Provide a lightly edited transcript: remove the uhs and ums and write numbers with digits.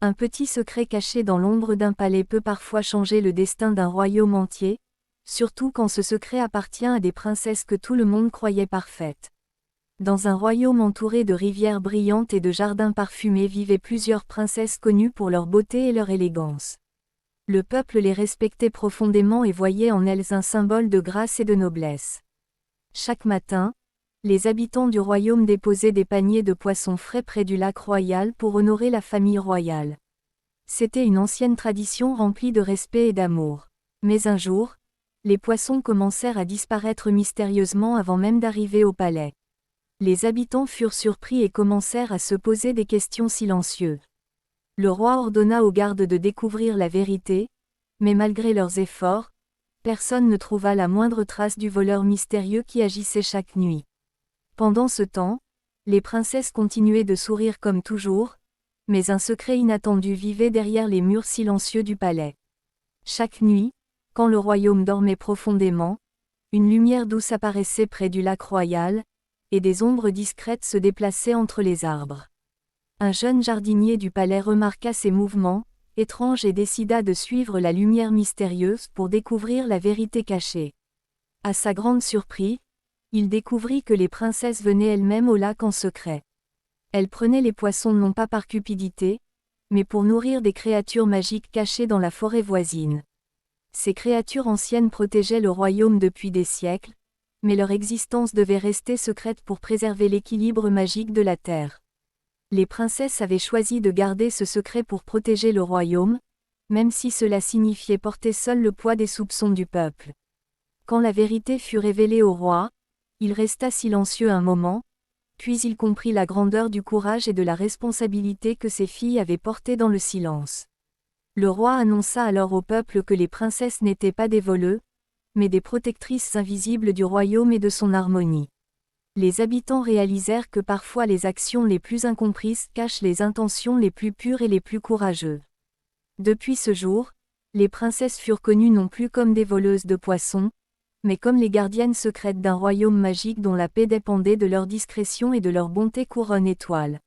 Un petit secret caché dans l'ombre d'un palais peut parfois changer le destin d'un royaume entier, surtout quand ce secret appartient à des princesses que tout le monde croyait parfaites. Dans un royaume entouré de rivières brillantes et de jardins parfumés vivaient plusieurs princesses connues pour leur beauté et leur élégance. Le peuple les respectait profondément et voyait en elles un symbole de grâce et de noblesse. Chaque matin, les habitants du royaume déposaient des paniers de poissons frais près du lac royal pour honorer la famille royale. C'était une ancienne tradition remplie de respect et d'amour. Mais un jour, les poissons commencèrent à disparaître mystérieusement avant même d'arriver au palais. Les habitants furent surpris et commencèrent à se poser des questions silencieuses. Le roi ordonna aux gardes de découvrir la vérité, mais malgré leurs efforts, personne ne trouva la moindre trace du voleur mystérieux qui agissait chaque nuit. Pendant ce temps, les princesses continuaient de sourire comme toujours, mais un secret inattendu vivait derrière les murs silencieux du palais. Chaque nuit, quand le royaume dormait profondément, une lumière douce apparaissait près du lac royal, et des ombres discrètes se déplaçaient entre les arbres. Un jeune jardinier du palais remarqua ces mouvements étranges et décida de suivre la lumière mystérieuse pour découvrir la vérité cachée. À sa grande surprise, il découvrit que les princesses venaient elles-mêmes au lac en secret. Elles prenaient les poissons non pas par cupidité, mais pour nourrir des créatures magiques cachées dans la forêt voisine. Ces créatures anciennes protégeaient le royaume depuis des siècles, mais leur existence devait rester secrète pour préserver l'équilibre magique de la terre. Les princesses avaient choisi de garder ce secret pour protéger le royaume, même si cela signifiait porter seul le poids des soupçons du peuple. Quand la vérité fut révélée au roi, il resta silencieux un moment, puis il comprit la grandeur du courage et de la responsabilité que ses filles avaient portée dans le silence. Le roi annonça alors au peuple que les princesses n'étaient pas des voleuses, mais des protectrices invisibles du royaume et de son harmonie. Les habitants réalisèrent que parfois les actions les plus incomprises cachent les intentions les plus pures et les plus courageuses. Depuis ce jour, les princesses furent connues non plus comme des voleuses de poissons, mais comme les gardiennes secrètes d'un royaume magique dont la paix dépendait de leur discrétion et de leur bonté couronne étoile.